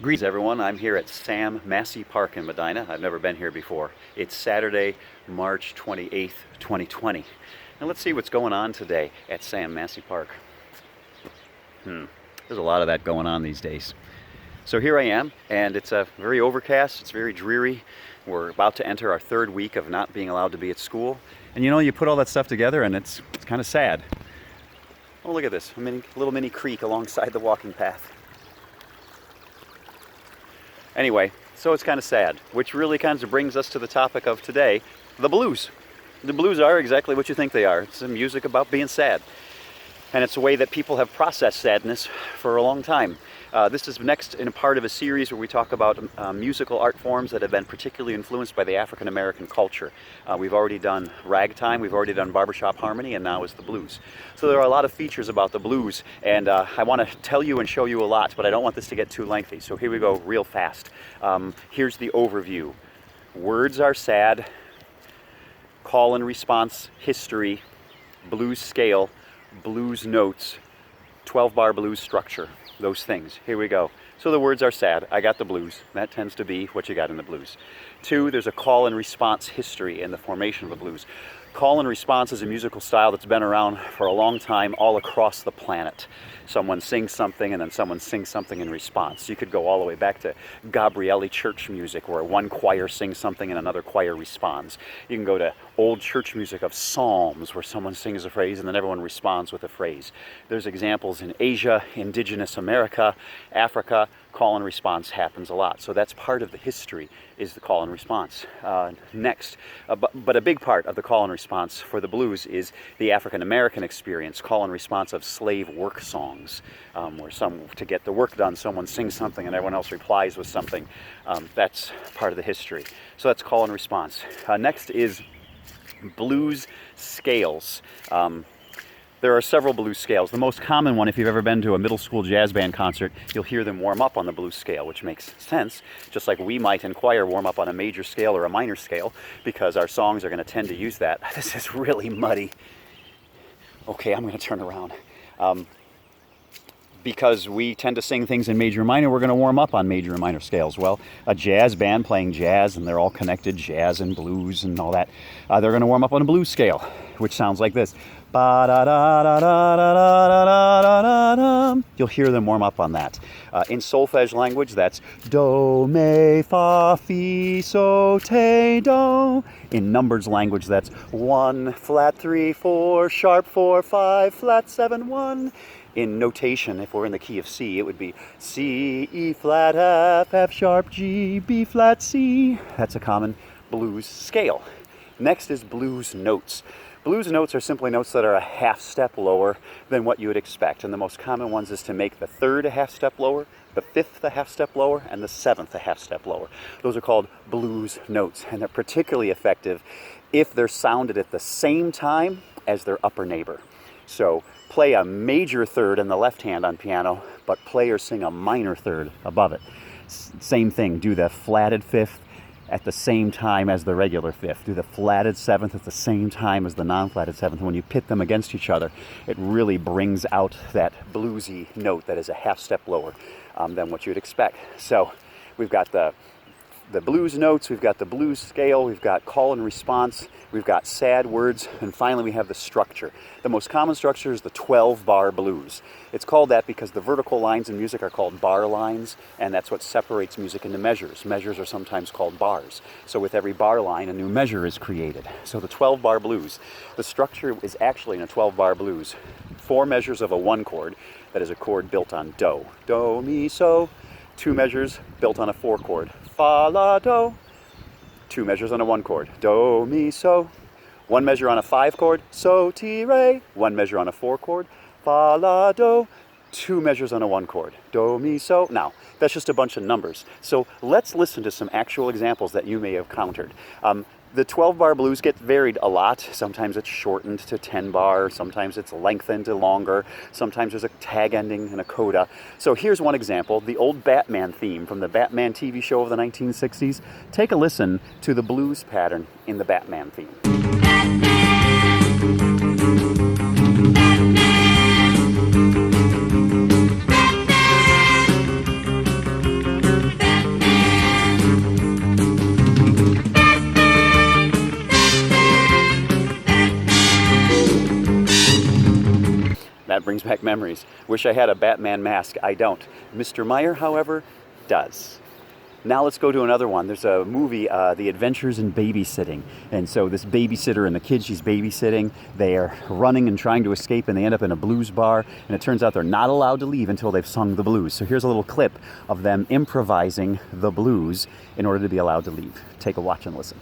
Greetings everyone, I'm here at Sam Massey Park in Medina. I've never been here before. It's Saturday, March 28th, 2020. Now let's see what's going on today at Sam Massey Park. There's a lot of that going on these days. So here I am, and it's very overcast, it's very dreary. We're about to enter our third week of not being allowed to be at school. And you know, you put all that stuff together and it's kind of sad. Oh, look at this, a little mini creek alongside the walking path. Anyway, so it's kind of sad, which really kind of brings us to the topic of today, the blues. The blues are exactly what you think they are. It's a music about being sad. And it's a way that people have processed sadness for a long time. This is next in a part of a series where we talk about musical art forms that have been particularly influenced by the African American culture. We've already done ragtime, we've already done barbershop harmony, and now is the blues. So there are a lot of features about the blues, and I want to tell you and show you a lot, but I don't want this to get too lengthy. So here we go real fast. Here's the overview. Words are sad, call and response history, blues scale, blues notes, 12-bar blues structure, those things. Here we go. So the words are sad. I got the blues. That tends to be what you got in the blues. 2, there's a call and response history in the formation of the blues. Call and response is a musical style that's been around for a long time all across the planet. Someone sings something and then someone sings something in response. You could go all the way back to Gabrielli church music where one choir sings something and another choir responds. You can go to old church music of psalms where someone sings a phrase and then everyone responds with a phrase. There's examples in Asia, indigenous America, Africa. Call and response happens a lot. So that's part of the history, is the call and response. Next, but a big part of the call and response for the blues is the African American experience, call and response of slave work songs, where to get the work done, someone sings something and everyone else replies with something. That's part of the history. So that's call and response. Next is blues scales. There are several blues scales. The most common one, if you've ever been to a middle school jazz band concert, you'll hear them warm up on the blues scale, which makes sense, just like we might in choir warm up on a major scale or a minor scale, because our songs are going to tend to use that. This is really muddy. Okay, I'm going to turn around. Because we tend to sing things in major and minor, we're going to warm up on major and minor scales. Well, a jazz band playing jazz, and they're all connected, jazz and blues and all that, they're going to warm up on a blues scale, which sounds like this. You'll hear them warm up on that. In solfege language, that's do, me, fa, fi, so, te, do. In numbers language, that's 1, flat 3, 4, sharp 4, 5, flat 7, 1. In notation, if we're in the key of C, it would be C, E flat, F, F sharp, G, B flat, C. That's a common blues scale. Next is blues notes. Blues notes are simply notes that are a half step lower than what you would expect. And the most common ones is to make the 3rd a half step lower, the 5th a half step lower, and the 7th a half step lower. Those are called blues notes, and they're particularly effective if they're sounded at the same time as their upper neighbor. So play a major 3rd in the left hand on piano, but play or sing a minor 3rd above it. Same thing, do the flatted 5th at the same time as the regular 5th. Do the flatted 7th at the same time as the non-flatted 7th. When you pit them against each other, it really brings out that bluesy note that is a half step lower than what you'd expect. So we've got the blues notes, we've got the blues scale, we've got call and response, we've got sad words, and finally we have the structure. The most common structure is the 12-bar blues. It's called that because the vertical lines in music are called bar lines, and that's what separates music into measures. Measures are sometimes called bars. So with every bar line, a new measure is created. So the 12-bar blues, the structure is actually in a 12-bar blues 4 measures of a 1 chord, that is a chord built on do. Do, mi, so. 2 measures built on a 4 chord. Fa, la, do. 2 measures on a 1 chord. Do, mi, so. 1 measure on a 5 chord. So, ti, re. 1 measure on a 4 chord. Fa, la, do. 2 measures on a 1 chord. Do, mi, so. Now, that's just a bunch of numbers. So let's listen to some actual examples that you may have countered. The 12-bar blues get varied a lot. Sometimes it's shortened to 10-bar, sometimes it's lengthened to longer, sometimes there's a tag ending and a coda. So here's one example, the old Batman theme from the Batman TV show of the 1960s. Take a listen to the blues pattern in the Batman theme. brings back memories. Wish I had a Batman mask. I don't. Mr. Meyer, however, does. Now let's go to another one. There's a movie, The Adventures in Babysitting. And so this babysitter and the kid she's babysitting, they are running and trying to escape, and they end up in a blues bar. And it turns out they're not allowed to leave until they've sung the blues. So here's a little clip of them improvising the blues in order to be allowed to leave. Take a watch and listen.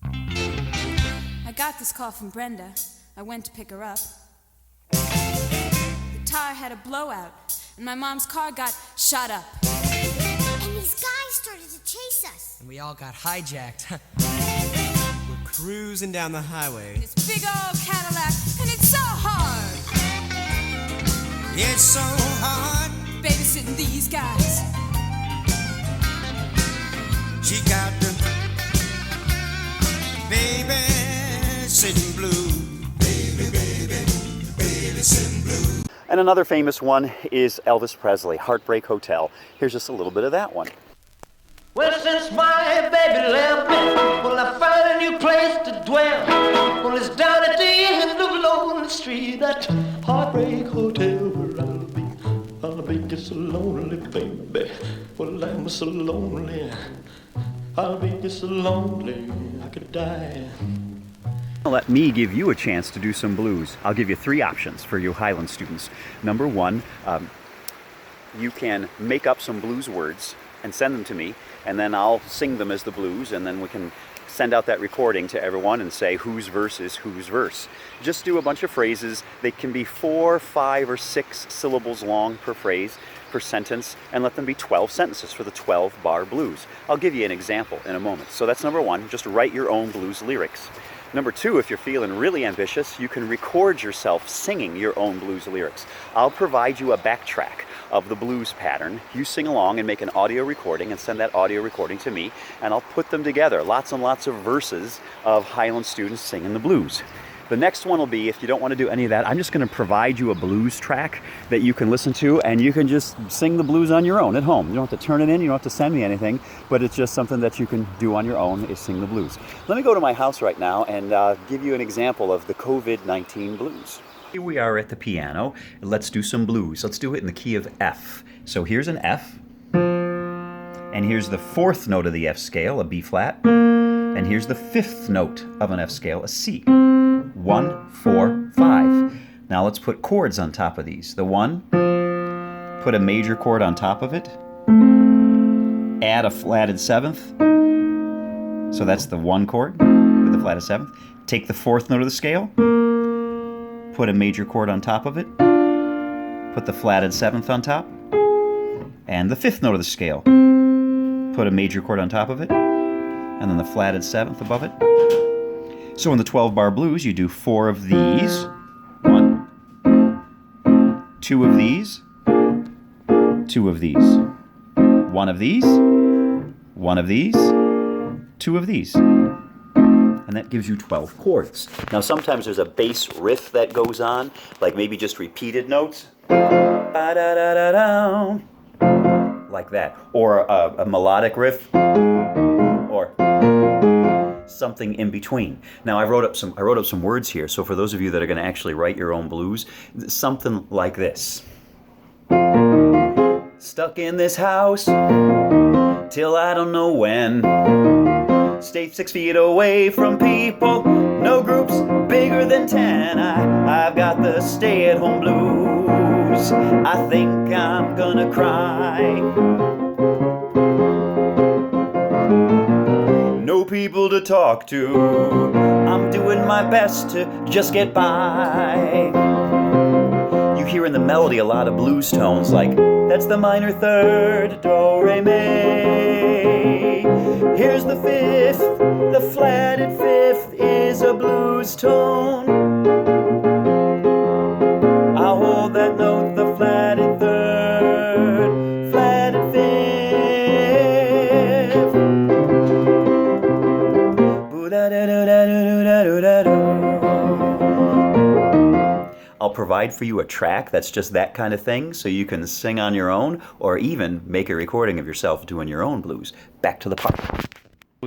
I got this call from Brenda. I went to pick her up. The tire had a blowout, and my mom's car got shot up. And these guys started to chase us. And we all got hijacked. We're cruising down the highway. This big old Cadillac, and it's so hard. It's so hard. Babysitting these guys. She got the babysitting blues. Babysitting blues. And another famous one is Elvis Presley, Heartbreak Hotel. Here's just a little bit of that one. Well, since my baby left me, well, I found a new place to dwell. Well, it's down at the end of a lonely street, that Heartbreak Hotel where I'll be just so lonely, baby. Well, I'm so lonely, I'll be just so lonely, I could die. Let me give you a chance to do some blues. I'll give you 3 options for you Highland students. Number 1, you can make up some blues words and send them to me, and then I'll sing them as the blues, and then we can send out that recording to everyone and say whose verse is whose verse. Just do a bunch of phrases. They can be 4, 5, or 6 syllables long per phrase, per sentence, and let them be 12 sentences for the 12-bar blues. I'll give you an example in a moment. So that's number 1, just write your own blues lyrics. Number 2, if you're feeling really ambitious, you can record yourself singing your own blues lyrics. I'll provide you a backtrack of the blues pattern. You sing along and make an audio recording and send that audio recording to me, and I'll put them together. Lots and lots of verses of Highland students singing the blues. The next one will be, if you don't want to do any of that, I'm just going to provide you a blues track that you can listen to, and you can just sing the blues on your own at home. You don't have to turn it in, you don't have to send me anything, but it's just something that you can do on your own, is sing the blues. Let me go to my house right now and give you an example of the COVID-19 blues. Here we are at the piano. Let's do some blues. Let's do it in the key of F. So here's an F, and here's the 4th note of the F scale, a B flat, and here's the 5th note of an F scale, a C. 1, 4, 5. Now let's put chords on top of these. The 1, put a major chord on top of it, add a flatted 7th. So that's the 1 chord with the flatted 7th. Take the 4th note of the scale, put a major chord on top of it, put the flatted 7th on top, and the 5th note of the scale. Put a major chord on top of it, and then the flatted 7th above it. So in the 12-bar blues, you do 4 of these, 1, 2 of these, 2 of these, 1 of these, 1 of these, 2 of these. And that gives you 12 chords. Now sometimes there's a bass riff that goes on, like maybe just repeated notes, ba-da-da-da-da, like that, or a melodic riff, or something in between. Now I wrote up some words here, so for those of you that are going to actually write your own blues, something like this. Stuck in this house till I don't know when. Stay 6 feet away from people, no groups bigger than 10. I've got the stay-at-home blues. I think I'm gonna cry. No people to talk to, I'm doing my best to just get by. You hear in the melody a lot of blues tones, like that's the minor 3rd, do, re, mi. Here's the 5th, the flatted 5th is a blues tone. I'll hold that note, the flatted 3rd, flatted 5th. I'll provide for you a track that's just that kind of thing, so you can sing on your own, or even make a recording of yourself doing your own blues. Back to the part.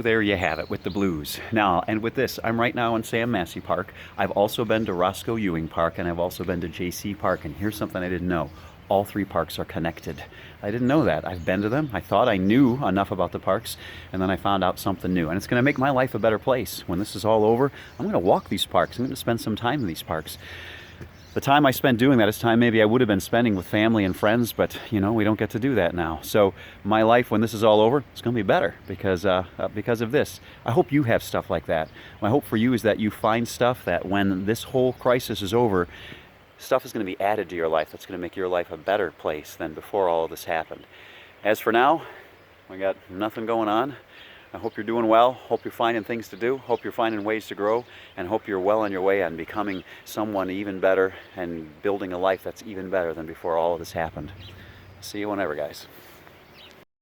There you have it with the blues. Now, and with this, I'm right now in Sam Massey Park. I've also been to Roscoe Ewing Park, and I've also been to J.C. Park, and here's something I didn't know. All three parks are connected. I didn't know that. I've been to them. I thought I knew enough about the parks, and then I found out something new. And it's going to make my life a better place. When this is all over, I'm going to walk these parks. I'm going to spend some time in these parks. The time I spent doing that is time maybe I would have been spending with family and friends, but you know, we don't get to do that now. So my life, when this is all over, it's going to be better because of this. I hope you have stuff like that. My hope for you is that you find stuff that when this whole crisis is over, stuff is going to be added to your life that's going to make your life a better place than before all of this happened. As for now, we got nothing going on. I hope you're doing well. Hope you're finding things to do. Hope you're finding ways to grow, and hope you're well on your way on becoming someone even better and building a life that's even better than before all of this happened. See you whenever, guys.